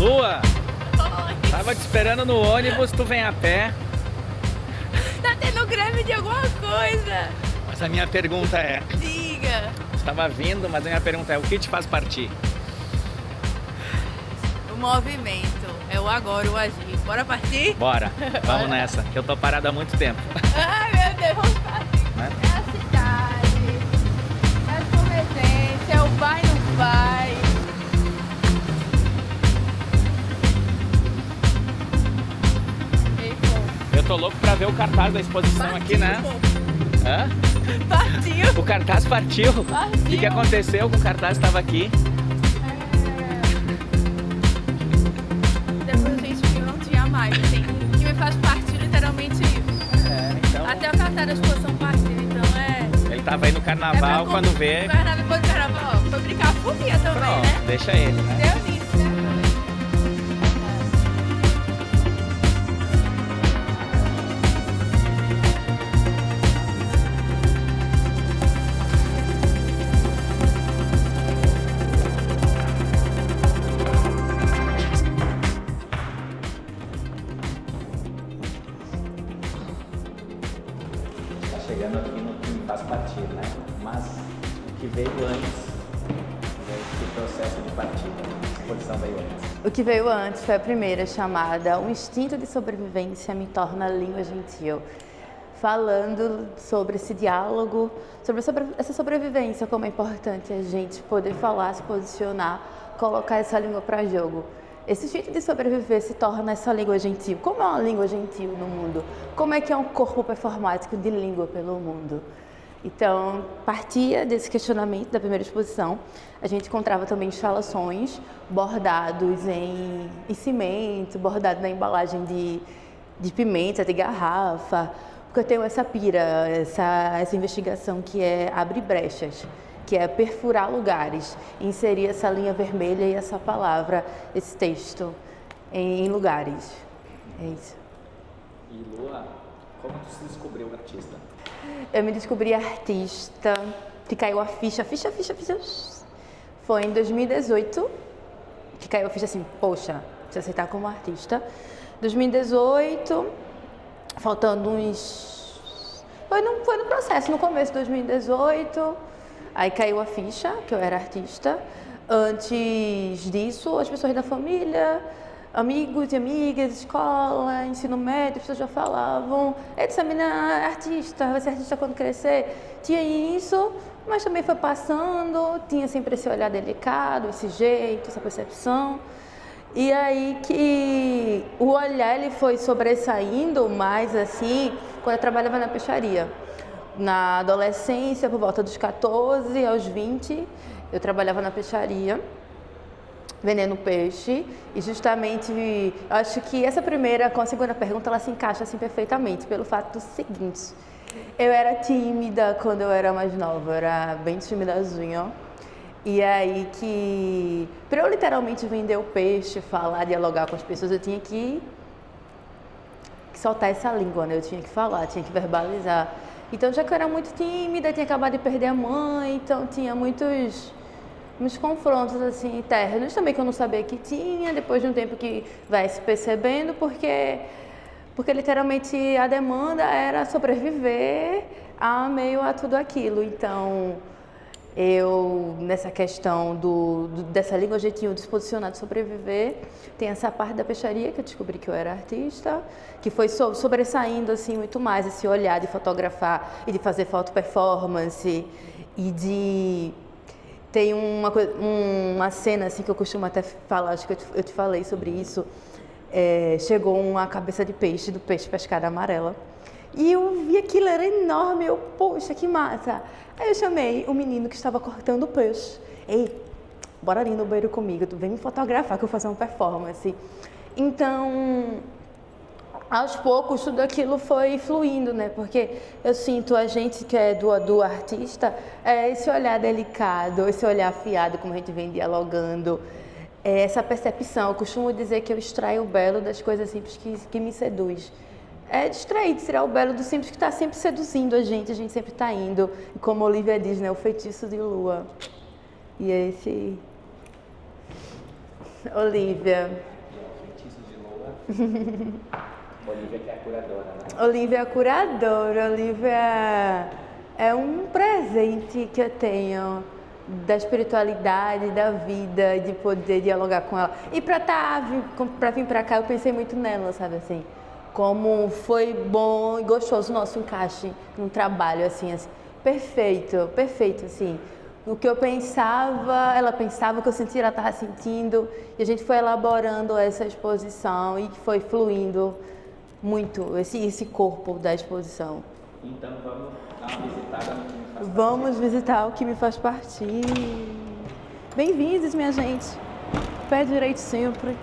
Lua, Oi. tava te esperando no ônibus, tu vem a pé. Tá tendo greve de alguma coisa? Mas a minha pergunta é, Diga. estava vindo, mas a minha pergunta é, o que te faz partir? O movimento. É o agora, o agir. Bora partir? Bora, vamos nessa, que eu tô parado há muito tempo. Ai, meu Deus, vamos partir. Né? É a cidade. É a convivência. É o vai, não vai. Ei, pô. Eu tô louco pra ver o cartaz da exposição aqui, né? Pô. Hã? Partiu. O cartaz partiu. Partiu. O que aconteceu com o cartaz estava aqui? Depois a gente viu, não tinha mais. Assim, o que me faz partir literalmente isso. Então, Até o cartaz da exposição partiu, então é... ele tava aí no carnaval, quando vê, Carnaval, depois do carnaval, foi brincar a folia também, pronto, né? deixa ele, né? Deu nisso, né? Tá chegando aqui no que me faz partir, né? Mas o que veio antes, esse processo de partida, a exposição veio antes. O que veio antes foi a primeira, chamada O Instinto de Sobrevivência me torna língua gentil, falando sobre esse diálogo, sobre essa sobrevivência, como é importante a gente poder falar, se posicionar, colocar essa língua para jogo. Esse instinto de sobreviver se torna essa língua gentil. Como é uma língua gentil no mundo? Como é que é um corpo performático de língua pelo mundo? Então, partia desse questionamento da primeira exposição. A gente encontrava também instalações bordados em cimento, bordado na embalagem de pimenta, de garrafa, porque eu tenho essa pira, essa investigação que é abrir brechas, que é perfurar lugares, inserir essa linha vermelha e essa palavra, esse texto em lugares. É isso. E Lua, como tu se descobriu artista? Eu me descobri artista, que caiu a ficha. Foi em 2018 que caiu a ficha assim, poxa, se aceitar como artista. 2018, faltando uns... Foi no processo, no começo de 2018, aí caiu a ficha que eu era artista. Antes disso, as pessoas da família, amigos e amigas, escola, ensino médio, as pessoas já falavam: essa menina é artista, vai ser artista quando crescer. Tinha isso, mas também foi passando, tinha sempre esse olhar delicado, esse jeito, essa percepção. E aí que o olhar ele foi sobressaindo mais assim, quando eu trabalhava na peixaria. Na adolescência, por volta dos 14 aos 20, eu trabalhava na peixaria, vendendo peixe, e justamente, eu acho que essa primeira com a segunda pergunta, ela se encaixa assim perfeitamente, pelo fato do seguinte: eu era tímida quando eu era mais nova, eu era bem timidazinha, e aí que, para eu literalmente vender o peixe, falar, dialogar com as pessoas, eu tinha que soltar essa língua, né? Eu tinha que falar, tinha que verbalizar. Então, já que eu era muito tímida, tinha acabado de perder a mãe, então tinha muitos confrontos assim internos também que eu não sabia que tinha, depois de um tempo que vai se percebendo, porque literalmente a demanda era sobreviver a meio a tudo aquilo. Então, eu, nessa questão dessa língua jeitinho de se posicionar, de sobreviver, tem essa parte da peixaria que eu descobri que eu era artista, que foi sobressaindo assim muito mais esse olhar de fotografar e de fazer foto performance e de... Tem uma cena assim que eu costumo até falar, acho que eu te falei sobre isso. Chegou uma cabeça de peixe, do peixe pescada amarela. E eu vi aquilo, era enorme, eu, poxa, que massa. Aí eu chamei o menino que estava cortando o peixe. Ei, bora ali no banheiro comigo, tu vem me fotografar que eu vou fazer uma performance. Então, aos poucos, tudo aquilo foi fluindo, né? Porque eu sinto a gente que é do artista, esse olhar delicado, esse olhar afiado, como a gente vem dialogando, essa percepção. Eu costumo dizer que eu extraio o belo das coisas simples que me seduz. É distrair, tirar o belo do simples que está sempre seduzindo a gente sempre está indo. E como Olivia diz, né? O feitiço de Lua. E é esse... Olivia... Olivia que é a curadora, né? Olivia é a curadora, Olivia é um presente que eu tenho da espiritualidade, da vida, de poder dialogar com ela. E pra vir pra cá, eu pensei muito nela, sabe assim? Como foi bom e gostoso o nosso encaixe no trabalho, assim. Perfeito, perfeito, assim. O que eu pensava, ela pensava, o que eu sentia, ela estava sentindo. E a gente foi elaborando essa exposição e foi fluindo muito esse corpo da exposição. Então vamos dar uma visitada no que me faz Vamos visitar o que me faz partir. Bem-vindos, minha gente. Pé direito sempre.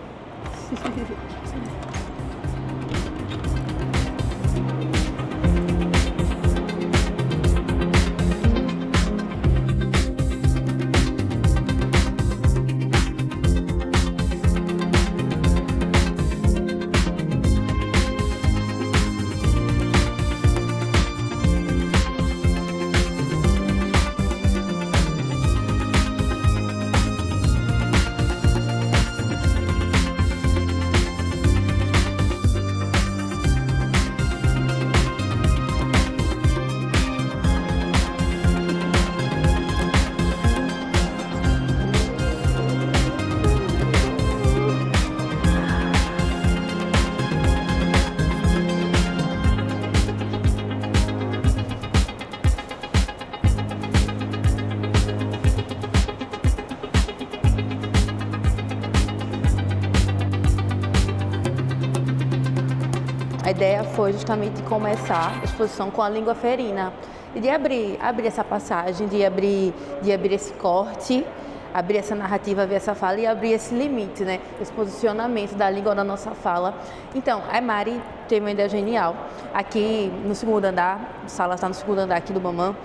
A ideia foi justamente começar a exposição com a língua ferina e de abrir essa passagem, de abrir esse corte, abrir essa narrativa, abrir essa fala e abrir esse limite, né? Esse posicionamento da língua da nossa fala. Então, a Mari tem uma ideia genial. Aqui no segundo andar, a sala está no segundo andar aqui do Mamã,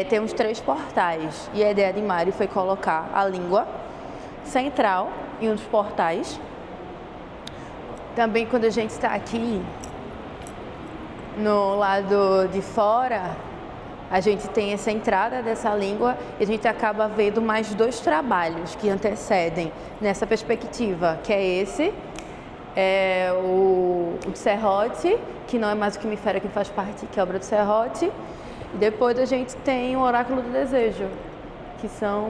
temos 3 portais e a ideia de Mari foi colocar a língua central em um dos portais. Também quando a gente está aqui no lado de fora, a gente tem essa entrada dessa língua e a gente acaba vendo mais 2 trabalhos que antecedem nessa perspectiva, que é esse, o de Serrote, que não é mais o que me fera, que faz parte, que é a obra do Serrote. E depois a gente tem o Oráculo do Desejo, que são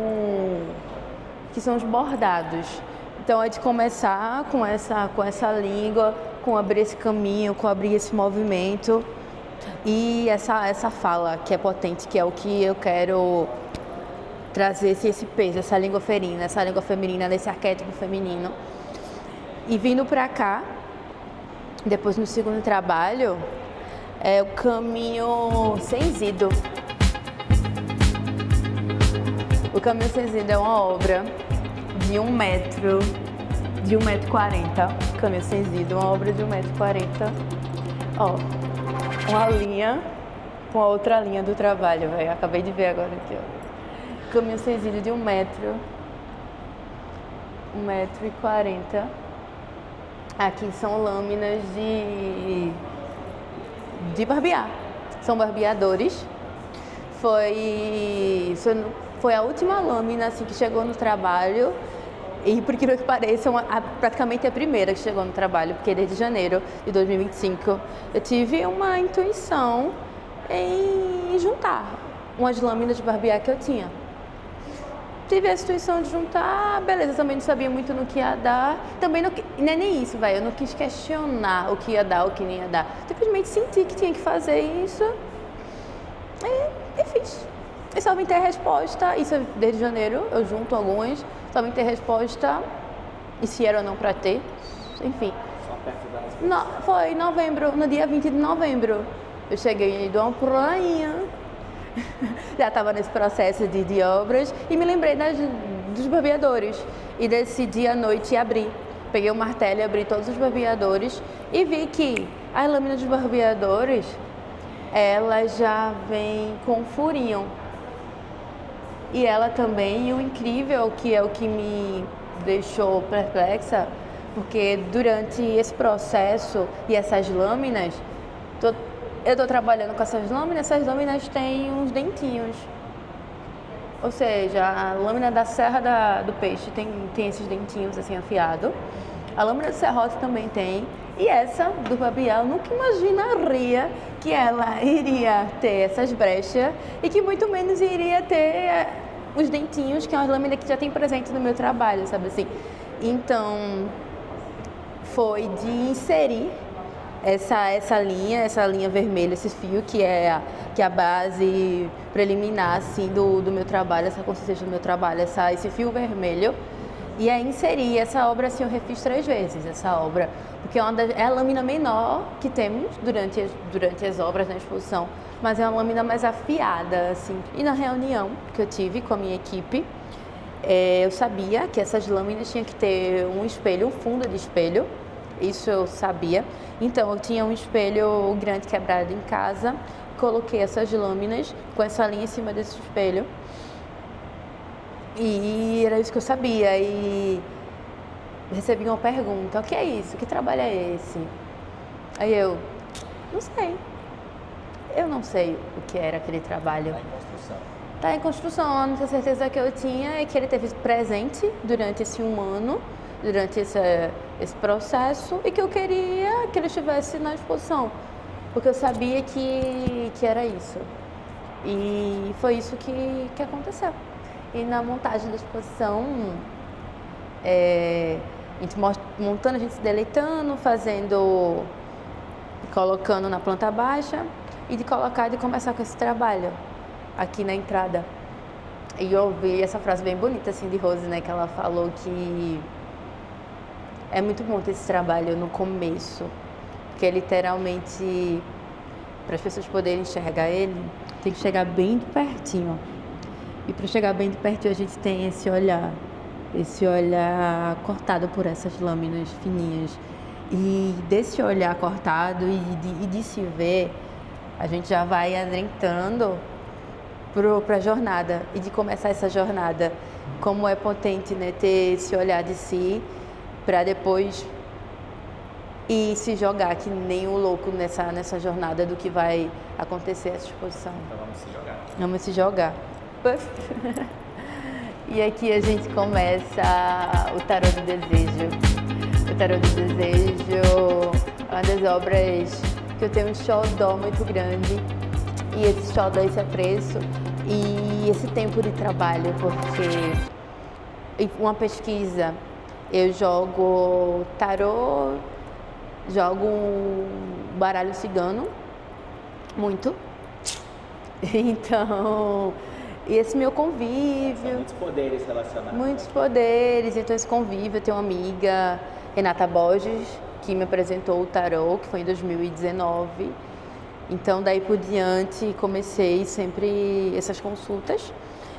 os bordados. Então, é de começar com essa língua, com abrir esse caminho, com abrir esse movimento e essa fala que é potente, que é o que eu quero trazer esse peso, essa língua ferina, essa língua feminina, desse arquétipo feminino. E vindo para cá, depois no segundo trabalho, é o Caminho Senzido. O Caminho Senzido é uma obra de 1 metro, de 1,40 m, Caminho Senzido, uma obra de 1,40 m. Ó, uma linha com a outra linha do trabalho, velho. Acabei de ver agora aqui, ó. Caminho Senzido de 1 metro, 1,40 m. Aqui são lâminas de barbear. São barbeadores. Foi a última lâmina assim, que chegou no trabalho. E por que pareça, praticamente a primeira que chegou no trabalho, porque desde janeiro de 2025 eu tive uma intuição em juntar umas lâminas de barbear que eu tinha. Tive a intuição de juntar, beleza, também não sabia muito no que ia dar. Também não é nem isso, velho, eu não quis questionar o que ia dar, o que não ia dar. Simplesmente senti que tinha que fazer isso e fiz. E só vim ter resposta, isso desde janeiro, eu junto algumas, só vim ter resposta, e se era ou não para ter, enfim. Só perto da exposição. Foi em novembro, no dia 20 de novembro. Eu cheguei de uma prainha, já estava nesse processo de obras, e me lembrei dos barbeadores. E decidi à noite abrir. Peguei o martelo e abri todos os barbeadores, e vi que as lâminas dos barbeadores, elas já vêm com furinho. E ela também, e o incrível, que é o que me deixou perplexa, porque durante esse processo e essas lâminas, eu estou trabalhando com essas lâminas têm uns dentinhos. Ou seja, a lâmina da serra do peixe tem esses dentinhos assim afiados. A lâmina do serrote também tem. E essa do Babiá, eu nunca imaginaria que ela iria ter essas brechas e que muito menos iria ter os dentinhos, que é uma lâmina que já tem presente no meu trabalho, sabe assim? Então, foi de inserir essa linha vermelha, esse fio, que é a base preliminar, assim, do meu trabalho, essa consistência do meu trabalho, esse fio vermelho. E aí inserir essa obra, assim, eu refiz 3 vezes essa obra, porque é a lâmina menor que temos durante as obras na exposição, mas é uma lâmina mais afiada, assim. E na reunião que eu tive com a minha equipe, eu sabia que essas lâminas tinham que ter um espelho, um fundo de espelho, isso eu sabia. Então eu tinha um espelho grande quebrado em casa, coloquei essas lâminas com essa linha em cima desse espelho. E era isso que eu sabia. E recebi uma pergunta: o que é isso? Que trabalho é esse? Aí eu não sei. Eu não sei o que era aquele trabalho. Está em construção. Está em construção. A única certeza que eu tinha é que ele teve presente durante esse 1 ano, durante esse processo, e que eu queria que ele estivesse na exposição, porque eu sabia que era isso. E foi isso que aconteceu. E na montagem da exposição, a gente montando, a gente se deleitando, colocando na planta baixa, e de começar com esse trabalho aqui na entrada. E eu ouvi essa frase bem bonita, assim, de Rose, né, que ela falou que é muito bom ter esse trabalho no começo, porque literalmente, para as pessoas poderem enxergar ele, tem que chegar bem de pertinho. E para chegar bem de pertinho, a gente tem esse olhar cortado por essas lâminas fininhas. E desse olhar cortado e de se ver, a gente já vai adentrando para a jornada. E de começar essa jornada, como é potente, né, ter esse olhar de si, para depois ir se jogar que nem um louco nessa jornada do que vai acontecer essa exposição. Então vamos se jogar. Vamos se jogar. E aqui a gente começa o Tarô do Desejo. O Tarô do Desejo é uma das obras que eu tenho um xodó muito grande. E esse xodó, esse apreço e esse tempo de trabalho, porque uma pesquisa, eu jogo tarô, jogo um baralho cigano, muito. Então, e esse meu convívio. São muitos poderes relacionados. Muitos poderes, então esse convívio. Eu tenho uma amiga, Renata Borges, que me apresentou o tarô, que foi em 2019. Então, daí por diante, comecei sempre essas consultas.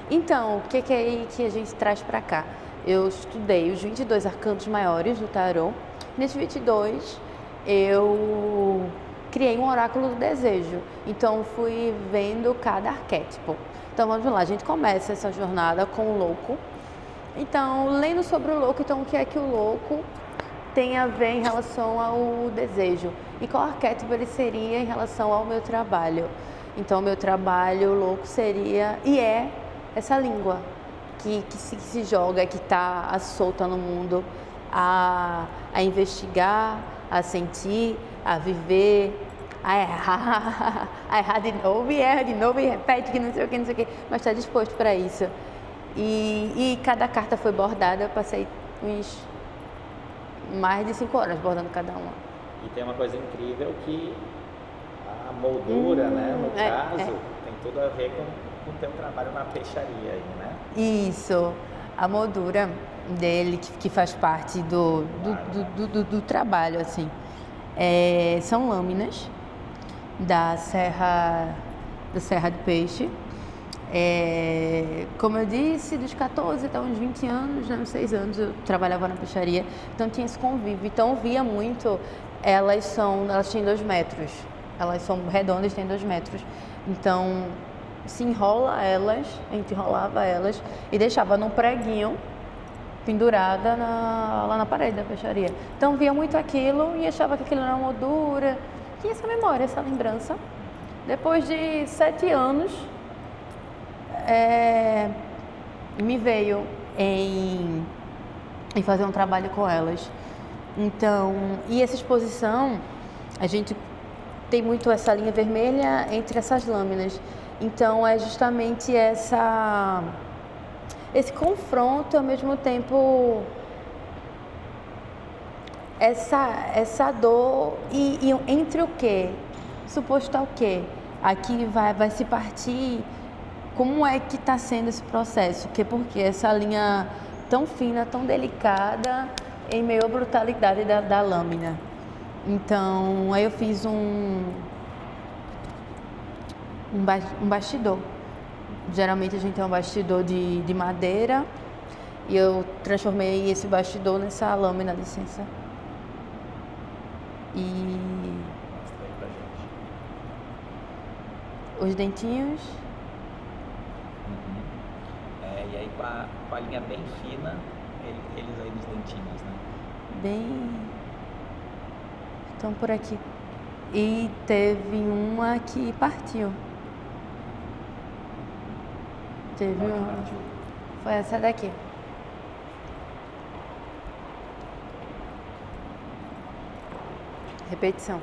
Então, o que é que a gente traz para cá? Eu estudei os 22 arcanos maiores do tarô. Nesses 22, eu criei um oráculo do desejo. Então, fui vendo cada arquétipo. Então, vamos lá, a gente começa essa jornada com o louco. Então, lendo sobre o louco, então, o que é que o louco tem a ver em relação ao desejo? E qual arquétipo ele seria em relação ao meu trabalho? Então, o meu trabalho, o louco, seria e é essa língua que se joga, que está solta no mundo, a investigar, a sentir, a viver, a errar de novo e erra de novo e repete que não sei o que, mas está disposto para isso. E cada carta foi bordada, eu passei uns mais de 5 horas bordando cada uma. E tem uma coisa incrível que a moldura, né, no caso, tem tudo a ver com o teu trabalho na peixaria aí, né? Isso, a moldura dele, que faz parte do trabalho, assim. São lâminas da Serra de Peixe. Como eu disse, dos 14 até uns 20 anos, uns 6 anos, eu trabalhava na peixaria, então tinha esse convívio. Então eu via muito, elas têm 2 metros, elas são redondas, têm 2 metros. Então se enrola elas, a gente enrolava elas e deixava num preguinho pendurada lá na parede da peixaria. Então via muito aquilo e achava que aquilo era uma moldura. Tinha essa memória, essa lembrança. Depois de 7 anos, me veio em fazer um trabalho com elas. Então, e essa exposição, a gente tem muito essa linha vermelha entre essas lâminas. Então, é justamente esse confronto, ao mesmo tempo, essa dor e entre o quê? Suposto ao quê? Aqui vai se partir. Como é que está sendo esse processo? Porque essa linha tão fina, tão delicada, em meio à brutalidade da lâmina. Então, aí eu fiz um bastidor. Geralmente a gente tem um bastidor de madeira e eu transformei esse bastidor nessa lâmina, licença. E Mostra aí pra gente. os dentinhos. E aí com a linha bem fina, eles aí nos dentinhos, né? Bem. Estão por aqui. E teve uma que partiu. Teve Qual que uma. partiu? Foi essa daqui. Repetição.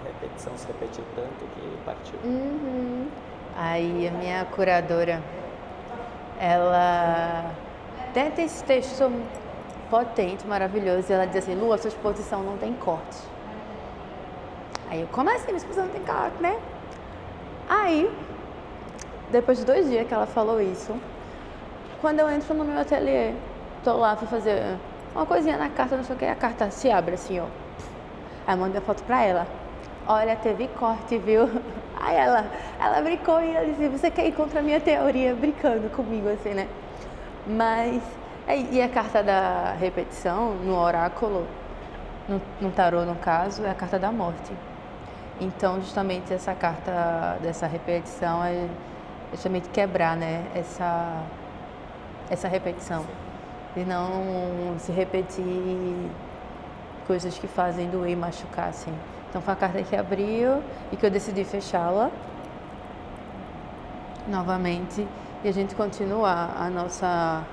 A repetição se repetiu tanto que partiu. Aí a minha curadora, ela tem esse texto potente, maravilhoso, e ela diz assim: Lu, a sua exposição não tem corte. Aí eu, como assim? Minha exposição não tem corte, né? Aí, depois de 2 dias que ela falou isso, quando eu entro no meu ateliê, tô lá, fui fazer uma coisinha na carta, não sei o que, a carta se abre assim, ó. Aí eu mandei a foto pra ela. Olha, teve corte, viu? Aí ela brincou e ela disse: você quer ir contra a minha teoria? Brincando comigo, assim, né? Mas, e a carta da repetição, no oráculo, no tarô, no caso, é a carta da morte. Então, justamente essa carta dessa repetição é justamente quebrar, né? Essa repetição. E não se repetir coisas que fazem doer e machucar, assim. Então, foi a carta que abriu e que eu decidi fechá-la novamente e a gente continuar a nossa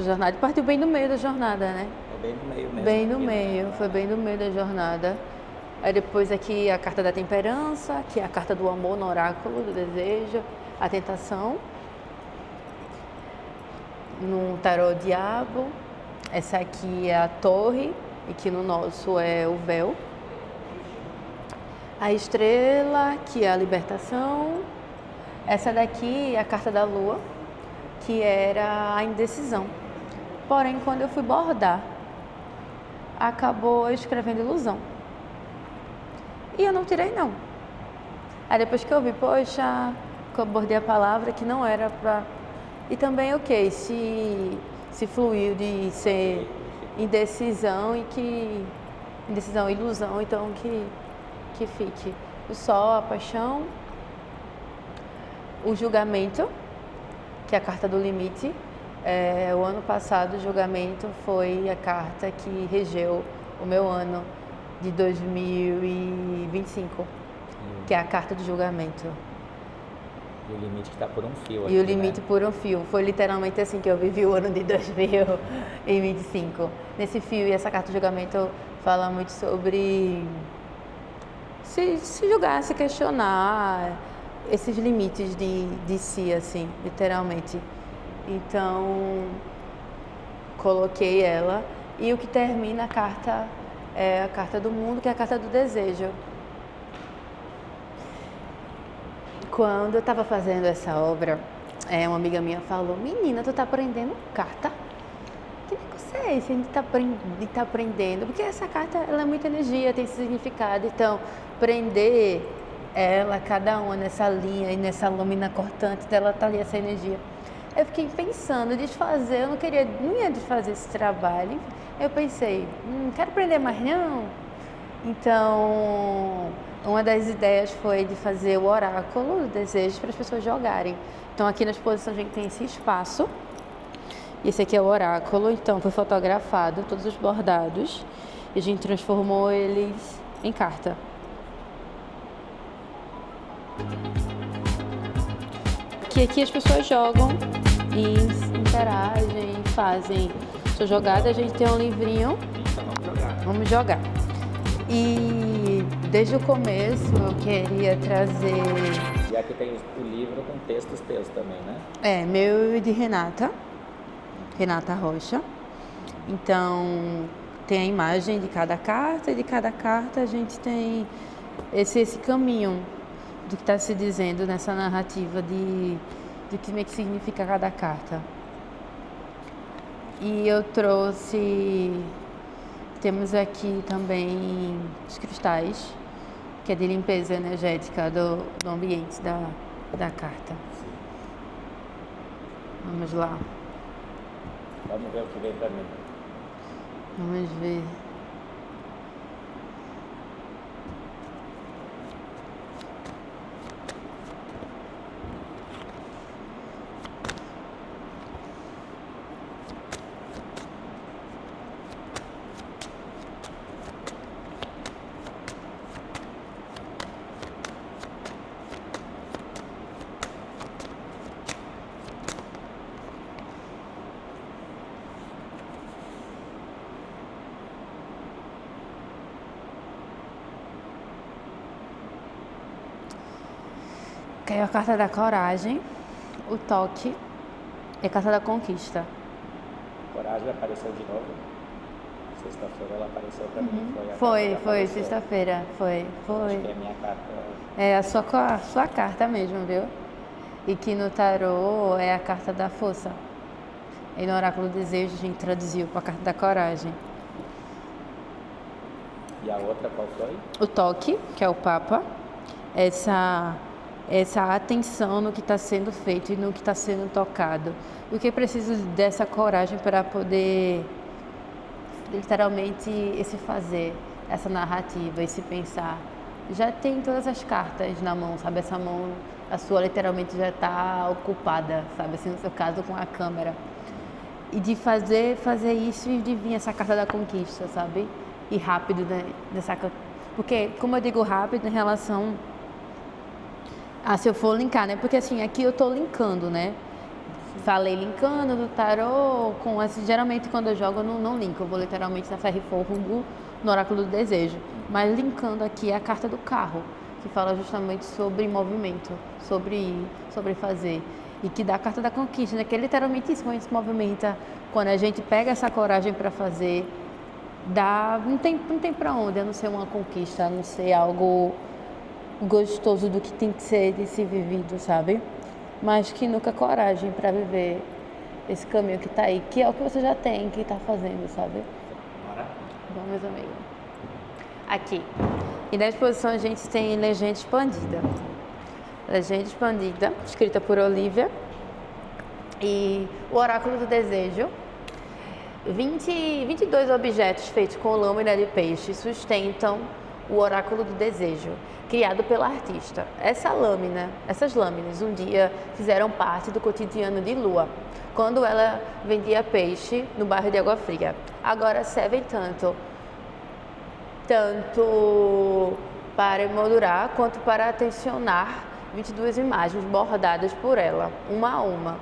jornada. Partiu bem no meio da jornada, né? Foi bem no meio mesmo. Bem no meio, foi bem no meio da jornada. Aí depois aqui a carta da temperança, que é a carta do amor no oráculo, do desejo, a tentação. No tarô o diabo, essa aqui é a torre e que no nosso é o véu. A estrela, que é a libertação. Essa daqui é a carta da lua, que era a indecisão. Porém, quando eu fui bordar, acabou escrevendo ilusão. E eu não tirei, não. Aí depois que eu vi, poxa, que eu bordei a palavra que não era pra... E também, ok, se fluiu de ser indecisão e que... Indecisão e ilusão, então que fique o sol, a paixão, o julgamento, que é a carta do limite. O ano passado, o julgamento foi a carta que regeu o meu ano de 2025, que é a carta do julgamento. E o limite que está por um fio aqui, E o limite né? por um fio. Foi literalmente assim que eu vivi o ano de 2025. Nesse fio, e essa carta do julgamento fala muito sobre se julgar, se questionar esses limites de si, assim, literalmente. Então, coloquei ela. E o que termina a carta é a carta do mundo, que é a carta do desejo. Quando eu estava fazendo essa obra, uma amiga minha falou: menina, tu tá aprendendo carta? Que negócio é esse? A gente tá aprendendo. Porque essa carta, ela é muita energia, tem esse significado. Então, prender ela, cada uma nessa linha e nessa lâmina cortante dela, tá ali essa energia. Eu fiquei pensando, desfazer, eu não ia desfazer esse trabalho. Eu pensei, não quero aprender mais não. Então, uma das ideias foi de fazer o oráculo do desejo para as pessoas jogarem. Então, aqui na exposição a gente tem esse espaço. E esse aqui é o oráculo, então foi fotografado, todos os bordados. E a gente transformou eles em carta. Que aqui as pessoas jogam e interagem, fazem ficha jogada, a gente tem um livrinho. Então vamos jogar. Vamos jogar. E desde o começo eu queria trazer... E aqui tem o livro com textos teus também, né? Meu e de Renata Rocha. Então, tem a imagem de cada carta e de cada carta a gente tem esse caminho do que está se dizendo nessa narrativa de que significa cada carta. E eu temos aqui também os cristais, que é de limpeza energética do ambiente da carta. Vamos lá. Vamos ver o que vem pra mim. Vamos ver. Caiu a carta da coragem, o toque e a carta da conquista. Coragem apareceu de novo. Sexta-feira ela apareceu pra mim. Foi sexta-feira, foi. Acho que é a minha carta. É a sua carta mesmo, viu? E que no tarô é a carta da força. E no oráculo do desejo a gente traduziu para a carta da coragem. E a outra qual foi? O toque, que é o Papa, essa atenção no que está sendo feito e no que está sendo tocado. E o que preciso dessa coragem para poder, literalmente, esse fazer, essa narrativa, esse pensar. Já tem todas as cartas na mão, sabe? Essa mão, a sua literalmente já está ocupada, sabe? Assim, no seu caso, com a câmera. E de fazer isso e de vir essa carta da conquista, sabe? E rápido, né? Porque, como eu digo rápido, em relação... se eu for linkar, né? Porque assim, aqui eu tô linkando, né? Falei linkando do tarô com... geralmente quando eu jogo eu não linko, eu vou literalmente na ferro e fogo no oráculo do desejo. Mas linkando aqui é a carta do carro, que fala justamente sobre movimento, sobre ir, sobre fazer. E que dá a carta da conquista, né? Que é literalmente isso, quando a gente se movimenta, quando a gente pega essa coragem para fazer, não tem pra onde, a não ser uma conquista, a não ser algo gostoso do que tem que ser de se vivido, sabe? Mas que nunca coragem para viver esse caminho que tá aí, que é o que você já tem, que tá fazendo, sabe? Bora. Bom, meus amigos. Aqui. E na exposição a gente tem Legenda Expandida. Legenda Expandida, escrita por Olivia. E o Oráculo do Desejo. 22 objetos feitos com lâmina de peixe sustentam o Oráculo do Desejo, criado pela artista. Essas lâminas um dia fizeram parte do cotidiano de Lua, quando ela vendia peixe no bairro de Água Fria. Agora servem tanto para emoldurar quanto para tensionar 22 imagens bordadas por ela, uma a uma.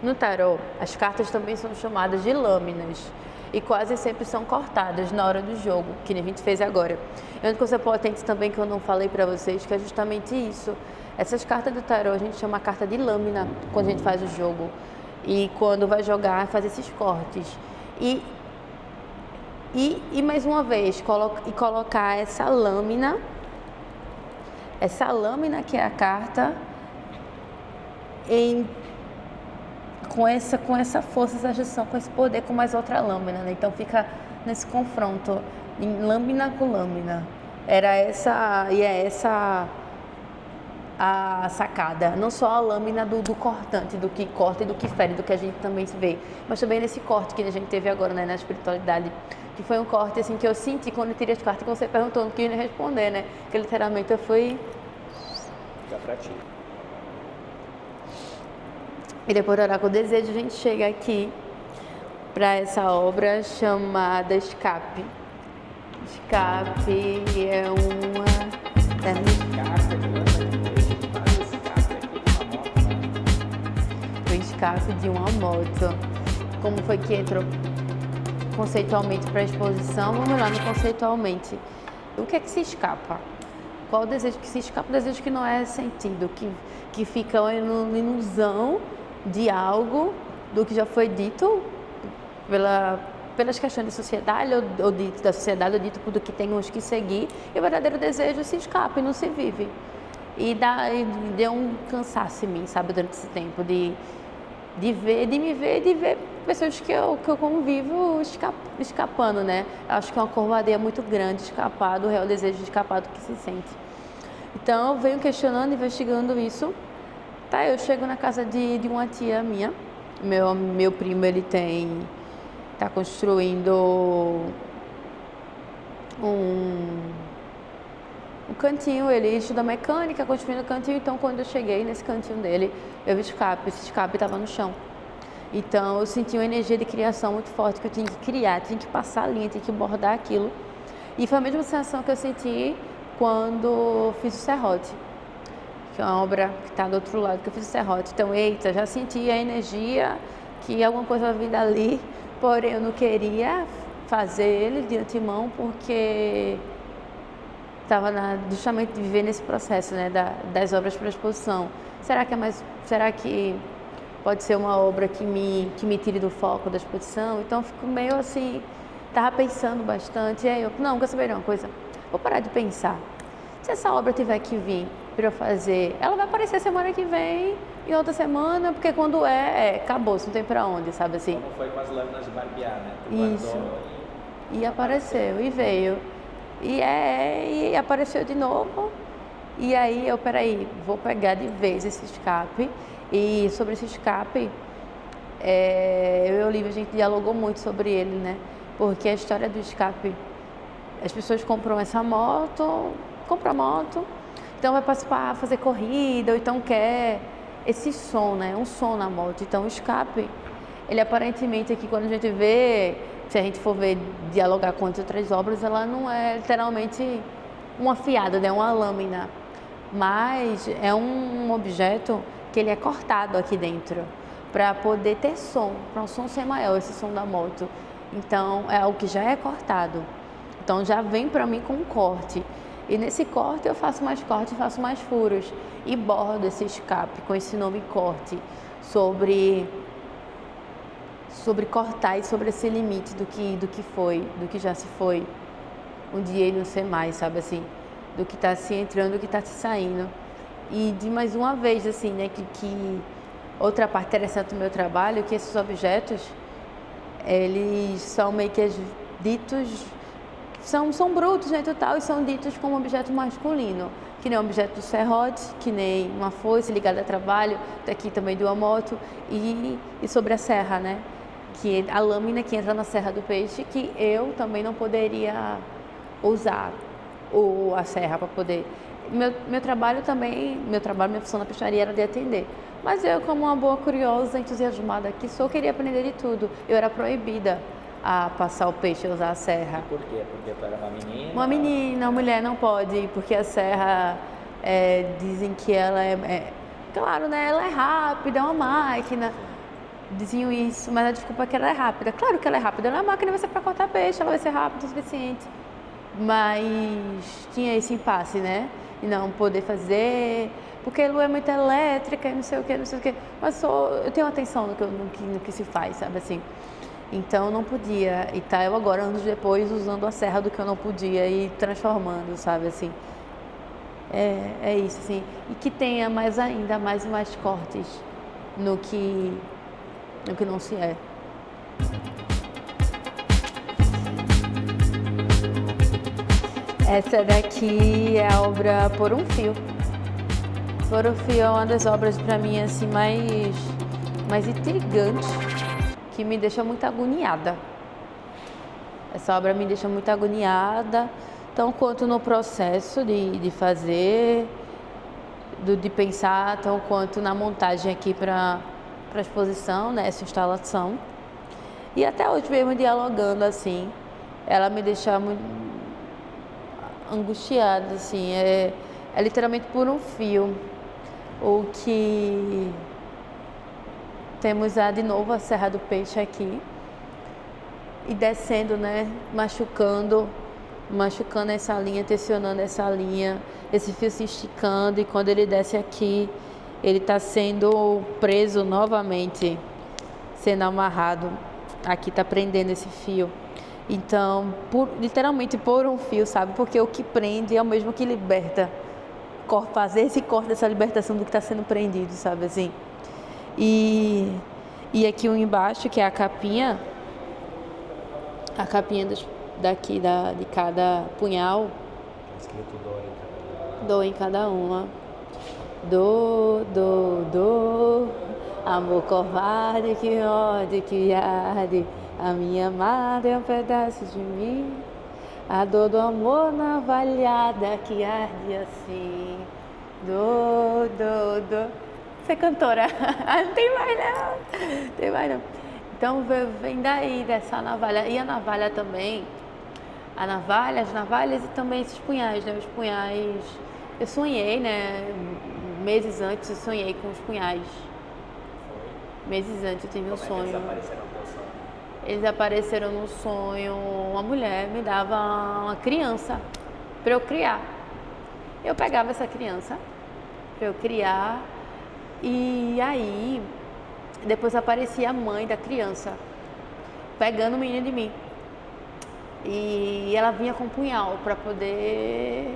No tarô, as cartas também são chamadas de lâminas e quase sempre são cortadas na hora do jogo, que nem a gente fez agora. E outra coisa potente também que eu não falei para vocês, que é justamente isso. Essas cartas do tarô a gente chama carta de lâmina quando a gente faz o jogo. E quando vai jogar, faz esses cortes. E mais uma vez, colocar essa lâmina que é a carta, com essa força, essa gestão, com esse poder, com mais outra lâmina, né? Então fica nesse confronto, em lâmina com lâmina. É essa a sacada, não só a lâmina do cortante, do que corta e do que fere, do que a gente também vê, mas também nesse corte que a gente teve agora, né, na espiritualidade, que foi um corte assim que eu senti quando eu tirei as cartas, que você perguntou, não quis responder, né, que literalmente eu fui... Fica pra ti. E depois do Oráculo do Desejo, a gente chega aqui para essa obra chamada Escape. Escape é uma... O escape de uma moto. Como foi que entrou? conceitualmente para a exposição, vamos lá no conceitualmente. O que é que se escapa? Qual o desejo que se escapa? O desejo que não é sentido, que fica uma ilusão de algo, do que já foi dito pelas questões da sociedade, ou dito da sociedade, ou dito do que tem uns que seguir, e o verdadeiro desejo se escapa e não se vive. E deu um cansaço em mim, sabe, durante esse tempo, de me ver, de ver pessoas que eu convivo escapando, né? Acho que é uma covardia muito grande escapar do real desejo de escapar do que se sente. Então, eu venho questionando, investigando isso. Tá, eu chego na casa de uma tia minha. Meu primo, ele tá construindo um cantinho, ele estuda mecânica, construindo um cantinho. Então, quando eu cheguei nesse cantinho dele, eu vi escape. Esse escape estava no chão. Então, eu senti uma energia de criação muito forte, que eu tinha que criar, tinha que passar a linha, tinha que bordar aquilo. E foi a mesma sensação que eu senti quando fiz o serrote, que é uma obra que está do outro lado, que eu fiz o serrote. Então, eita, já senti a energia, que alguma coisa vai vir dali, porém eu não queria fazer ele de antemão, porque estava justamente de viver nesse processo, né, das obras para exposição. Será que pode ser uma obra que me tire do foco da exposição? Então, eu fico meio assim, estava pensando bastante, e aí eu, não, quer saber de uma coisa? Vou parar de pensar. Se essa obra tiver que vir para eu fazer, ela vai aparecer semana que vem, e outra semana, porque quando acabou, não tem para onde, sabe assim? Como foi com as lâminas de barbear, né? Isso. E apareceu, e veio. E apareceu de novo. E aí peraí, vou pegar de vez esse escape. E sobre esse escape, eu e o Olivia, a gente dialogou muito sobre ele, né? Porque a história do escape, as pessoas compram a moto, então vai participar, fazer corrida, ou então quer esse som, né? Um som na moto. Então o escape, ele aparentemente aqui, quando a gente vê, se a gente for ver, dialogar com as outras obras, ela não é literalmente uma fiada, né? Uma lâmina, mas é um objeto que ele é cortado aqui dentro para poder ter som, para um som ser maior, esse som da moto. Então é algo que já é cortado, então já vem para mim com um corte, e nesse corte eu faço mais corte, faço mais furos e bordo esse escape com esse nome corte, sobre cortar e sobre esse limite do que foi, do que já se foi, um dia e não ser mais, sabe assim, do que está se entrando, do que está se saindo. E de mais uma vez, assim, né, que outra parte interessante do meu trabalho, que esses objetos, eles são meio que ditos, são brutos, né, total, e são ditos como objeto masculino, que nem o objeto do serrote, que nem uma foice ligada a trabalho, daqui também de uma moto, e sobre a serra, né, que a lâmina que entra na serra do peixe, que eu também não poderia usar a serra para poder... Meu trabalho, minha função na peixaria era de atender. Mas eu, como uma boa curiosa, entusiasmada que sou, queria aprender de tudo. Eu era proibida a passar o peixe e usar a serra. E por quê? Porque tu era uma menina? Uma menina, uma mulher não pode, porque a serra, dizem que ela claro, né? Ela é rápida, é uma máquina. Diziam isso, mas a desculpa é que ela é rápida. Claro que ela é rápida, ela é uma máquina, vai ser para cortar peixe, ela vai ser rápida o suficiente. Mas tinha esse impasse, né? E não poder fazer, porque a lua é muito elétrica e não sei o que. Mas eu tenho atenção no que se faz, sabe assim? Então não podia. E tá eu agora, anos depois, usando a serra do que eu não podia e transformando, sabe assim? É isso, assim. E que tenha mais cortes no que não se é. Essa daqui é a obra Por um Fio. Por um Fio é uma das obras, para mim, assim, mais intrigantes, que me deixa muito agoniada. Essa obra me deixa muito agoniada, tanto quanto no processo de fazer, de pensar, tanto quanto na montagem aqui para a exposição, né, essa instalação. E até hoje mesmo dialogando assim, ela me deixa muito angustiada, assim, é literalmente por um fio. O que temos de novo a Serra do Peixe aqui, e descendo, né? Machucando essa linha, tensionando essa linha, esse fio se esticando, e quando ele desce aqui, ele está sendo preso novamente, sendo amarrado. Aqui está prendendo esse fio. Então, literalmente por um fio, sabe? Porque o que prende é o mesmo que liberta. Fazer esse corte dessa libertação do que está sendo prendido, sabe assim? E aqui embaixo, que é a capinha daqui de cada punhal. Escrito dor em cada Dor em cada uma. Dor, amor covarde que ode, que arde. A minha amada é um pedaço de mim. A dor do amor navalhada que arde assim. Dor. Você é cantora? Não tem mais não. Tem mais não. Então vem daí, dessa navalha. E a navalha também. As navalhas e também esses punhais, né? Os punhais. Eu sonhei, né? Meses antes eu sonhei com os punhais. Meses antes eu tive um sonho. Eles apareceram no teu sonho? Eles apareceram no sonho. Uma mulher me dava uma criança para eu criar. Eu pegava essa criança para eu criar. E aí, depois aparecia a mãe da criança, pegando o menino de mim. E ela vinha com um punhal para poder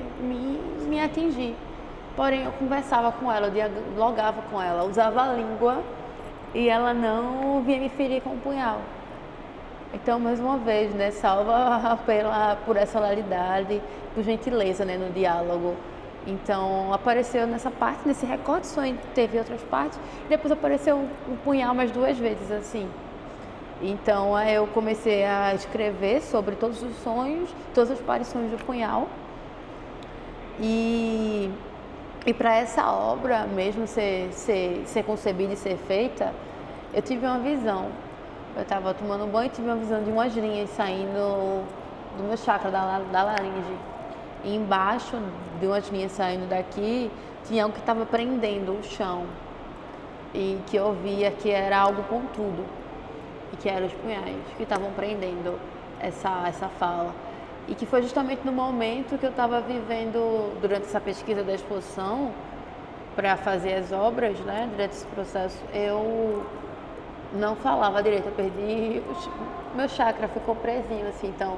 me atingir. Porém, eu conversava com ela, eu dialogava com ela, usava a língua e ela não vinha me ferir com o punhal. Então, mais uma vez, né, salva por essa laridade, por gentileza, né, no diálogo. Então, apareceu nessa parte, nesse recorte, sonho teve outras partes, e depois apareceu o punhal mais 2 vezes, assim. Então, aí eu comecei a escrever sobre todos os sonhos, todas as aparições do punhal. E para essa obra mesmo ser concebida e ser feita, eu tive uma visão. Eu estava tomando banho e tive uma visão de umas linhas saindo do meu chakra, da laringe. E embaixo de umas linhas saindo daqui, tinha algo que estava prendendo o chão. E que eu via que era algo pontudo. E que eram os punhais que estavam prendendo essa fala. E que foi justamente no momento que eu estava vivendo, durante essa pesquisa da exposição, para fazer as obras, né? Durante esse processo, eu não falava direito, eu perdi... Meu chakra ficou presinho, assim, então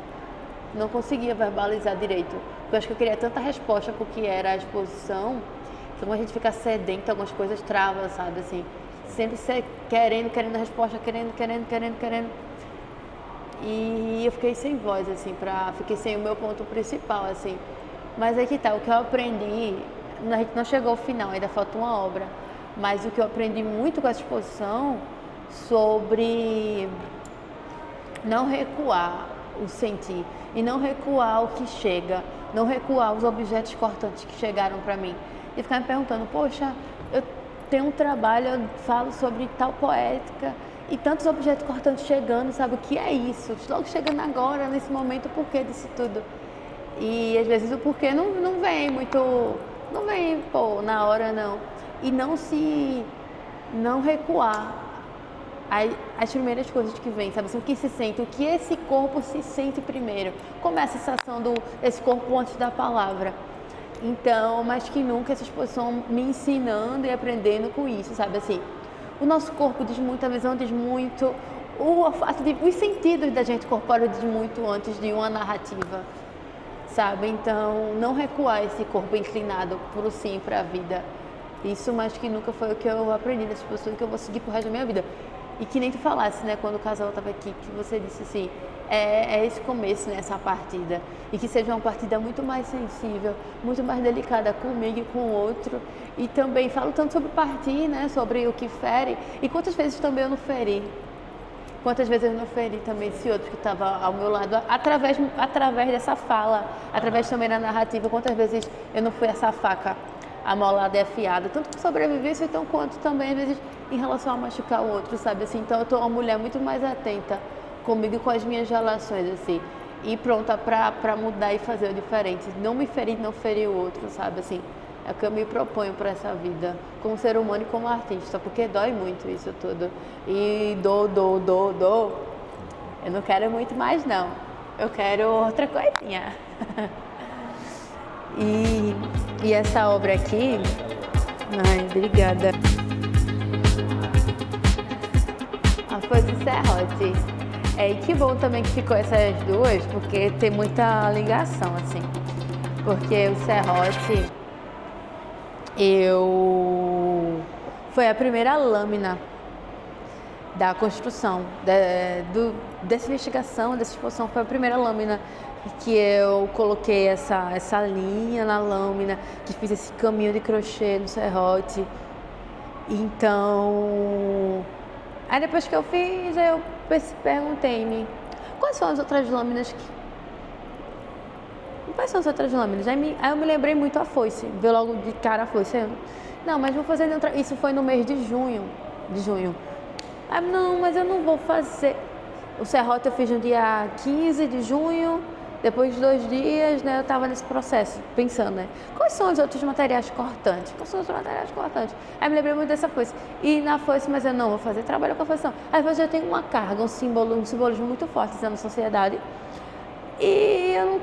não conseguia verbalizar direito. Eu acho que eu queria tanta resposta para o que era a exposição, que quando a gente fica sedento, algumas coisas travam, sabe, assim. Sempre querendo a resposta, querendo. E eu fiquei sem voz, assim, fiquei sem o meu ponto principal, assim. Mas aí que tá, o que eu aprendi, a gente não chegou ao final, ainda falta uma obra. Mas o que eu aprendi muito com essa exposição, sobre não recuar o sentir e não recuar o que chega, não recuar os objetos cortantes que chegaram para mim. E ficar me perguntando, poxa, eu tenho um trabalho, eu falo sobre tal poética e tantos objetos cortantes chegando, sabe o que é isso? Logo chegando agora, nesse momento, o porquê disso tudo? E às vezes o porquê não vem muito, não vem, na hora não. E não recuar as primeiras coisas que vêm, sabe assim, o que se sente, o que esse corpo se sente primeiro, como é a sensação desse corpo antes da palavra. Então, mais que nunca, essa exposição me ensinando e aprendendo com isso, sabe assim, o nosso corpo diz muito, a visão diz muito, os sentidos da gente corpórea diz muito antes de uma narrativa, sabe, então não recuar esse corpo inclinado pro sim, pra vida. Isso mais que nunca foi o que eu aprendi nessa exposição, que eu vou seguir pro resto da minha vida. E que nem tu falasse, né, quando o casal estava aqui, que você disse assim, é esse começo, né, essa partida. E que seja uma partida muito mais sensível, muito mais delicada comigo e com o outro. E também falo tanto sobre partir, né, sobre o que fere. E quantas vezes também eu não feri. Quantas vezes eu não feri também esse outro que estava ao meu lado, através dessa fala, através também da narrativa. Quantas vezes eu não fui essa faca amolada e afiada, tanto por sobrevivência, então quanto também, às vezes, em relação a machucar o outro, sabe, assim, então eu tô uma mulher muito mais atenta comigo e com as minhas relações, assim, e pronta pra mudar e fazer o diferente, não me ferir, não ferir o outro, sabe, assim, é o que eu me proponho para essa vida, como ser humano e como artista, porque dói muito isso tudo, e Eu não quero muito mais, não. Eu quero outra coisinha. E essa obra aqui... Ai, obrigada. A foice e serrote. E que bom também que ficou essas duas, porque tem muita ligação, assim. Porque o serrote, foi a primeira lâmina da construção, dessa investigação, dessa exposição, foi a primeira lâmina que eu coloquei essa linha na lâmina, que fiz esse caminho de crochê no serrote. Então, aí depois que eu fiz, eu perguntei-me, quais são as outras lâminas Quais são as outras lâminas? Aí eu me lembrei muito a foice, veio logo de cara a foice. Não, mas vou fazer isso foi no mês de junho. Não, mas eu não vou fazer. O serrote eu fiz no dia 15 de junho, depois de 2 dias, né, eu estava nesse processo, pensando, né, quais são os outros materiais cortantes? Aí me lembrei muito dessa foice. E na foice, mas eu não vou fazer trabalho com a foice, não. Aí depois eu tenho uma carga, um simbolismo muito forte na sociedade. E eu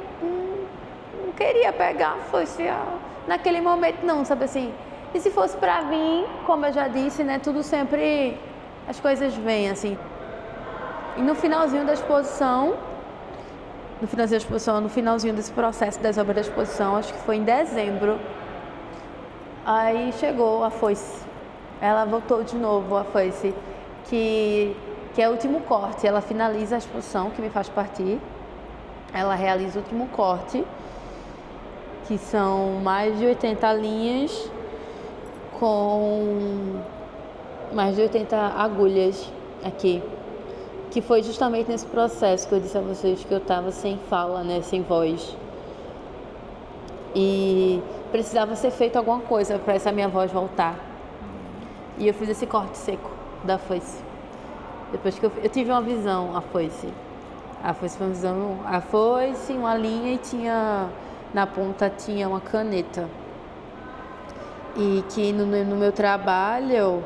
não queria pegar a foice naquele momento, não, sabe assim? E se fosse pra mim, como eu já disse, né, tudo sempre, as coisas vêm, assim. E no finalzinho da exposição, no finalzinho desse processo das obras da exposição, acho que foi em dezembro, aí chegou a foice. Ela voltou de novo, a foice, que é o último corte. Ela finaliza a exposição, que me faz partir. Ela realiza o último corte, que são mais de 80 linhas, com mais de 80 agulhas aqui, que foi justamente nesse processo que eu disse a vocês que eu estava sem fala, né, sem voz, e precisava ser feito alguma coisa para essa minha voz voltar, e eu fiz esse corte seco da foice. Depois que eu tive uma visão, a foice foi uma visão, a foice, uma linha, e na ponta tinha uma caneta. E que no meu trabalho,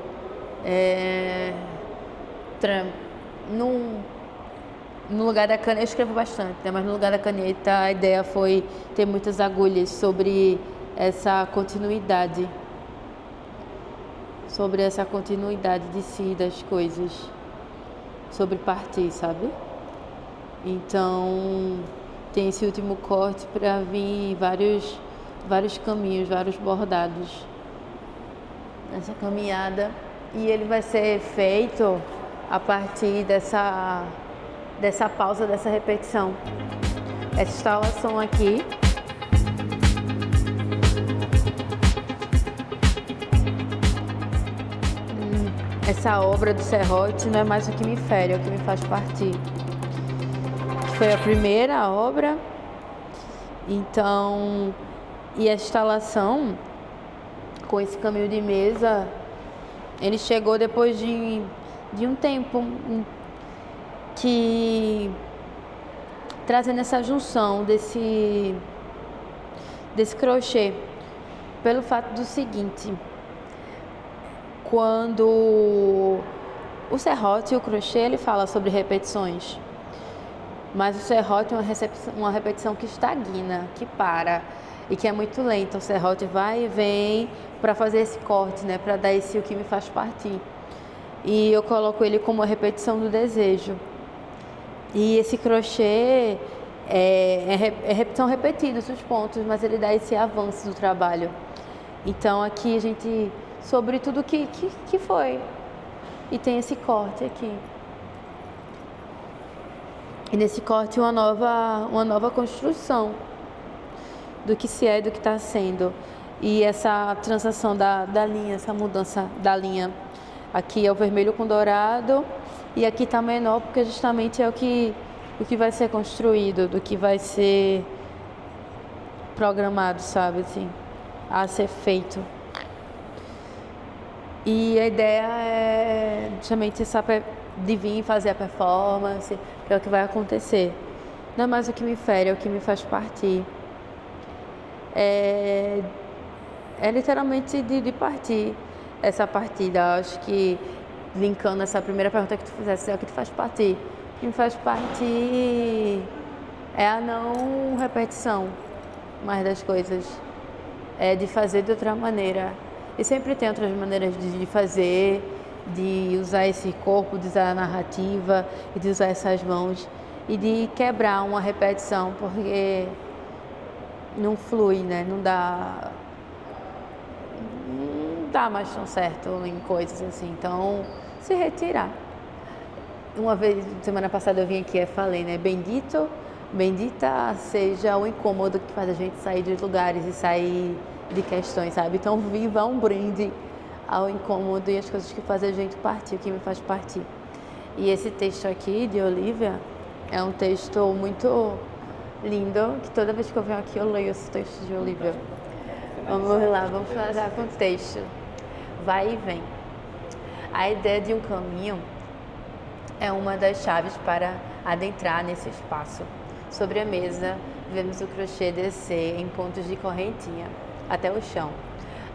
no lugar da caneta, eu escrevo bastante, né? Mas no lugar da caneta a ideia foi ter muitas agulhas sobre essa continuidade de si, das coisas, sobre partir, sabe? Então tem esse último corte para vir vários caminhos, vários bordados nessa caminhada, e ele vai ser feito a partir dessa pausa, dessa repetição. Essa instalação aqui essa obra do serrote não é mais o que me fere, é o que me faz partir. Foi a primeira obra, então, e a instalação com esse caminho de mesa, ele chegou depois de um tempo, que trazendo essa junção desse crochê, pelo fato do seguinte: quando o serrote e o crochê, ele fala sobre repetições, mas o serrote é uma repetição que estagna, que para, e que é muito lenta. O serrote vai e vem para fazer esse corte, né, para dar esse o que me faz partir. E eu coloco ele como a repetição do desejo. E esse crochê são repetidos os pontos, mas ele dá esse avanço do trabalho. Então aqui a gente, sobre tudo que foi, e tem esse corte aqui. E nesse corte uma nova construção do que se é e do que está sendo. E essa transação da linha, essa mudança da linha. Aqui é o vermelho com dourado, e aqui está menor, porque justamente é o que vai ser construído, do que vai ser programado, sabe, assim, a ser feito. E a ideia é justamente de vir fazer a performance, que é o que vai acontecer. Não é mais o que me fere, é o que me faz partir. É literalmente de partir, essa partida. Acho que, linkando essa primeira pergunta que tu fizesse, é o que te faz partir. que me faz partir é a não repetição mais das coisas, é de fazer de outra maneira. E sempre tem outras maneiras de fazer, de usar esse corpo, de usar a narrativa e de usar essas mãos e de quebrar uma repetição, porque não flui, né? Não dá mais tão certo em coisas assim. Então, se retirar. Uma vez, semana passada eu vim aqui e falei, né? Bendita seja o incômodo que faz a gente sair de lugares e sair de questões, sabe? Então, viva um brinde ao incômodo e as coisas que fazem a gente partir, o que me faz partir. E esse texto aqui, de Olivia, é um texto muito lindo, que toda vez que eu venho aqui eu leio esse texto de Olivia. Vamos lá, vamos finalizar com o texto. Vai e vem. A ideia de um caminho é uma das chaves para adentrar nesse espaço. Sobre a mesa, vemos o crochê descer em pontos de correntinha até o chão.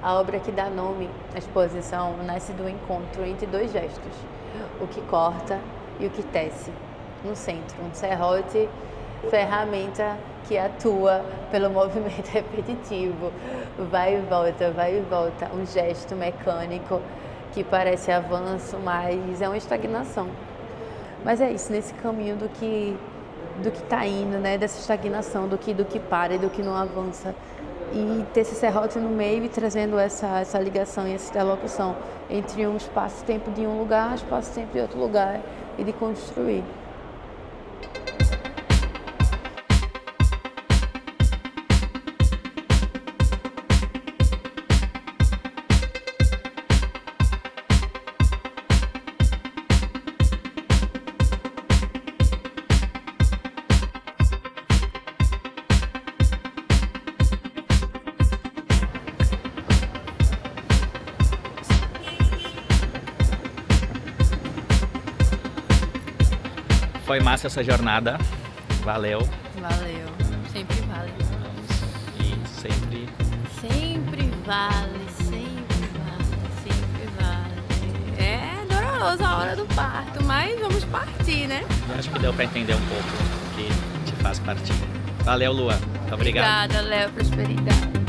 A obra que dá nome à exposição nasce do encontro entre dois gestos, o que corta e o que tece. No centro, um serrote, ferramenta que atua pelo movimento repetitivo, vai e volta, um gesto mecânico que parece avanço, mas é uma estagnação. Mas é isso, nesse caminho do que está indo, né? Dessa estagnação, do que para e do que não avança. E ter esse serrote no meio e trazendo essa ligação e essa interlocução entre um espaço-tempo de um lugar, espaço-tempo de outro lugar e de construir. Foi massa essa jornada. Valeu. Valeu. Sempre vale. E sempre... Sempre vale. É dolorosa a hora do parto, mas vamos partir, né? Acho que deu pra entender um pouco o que te faz partir. Valeu, Lua. Muito obrigado. Obrigada, Léo. Prosperidade.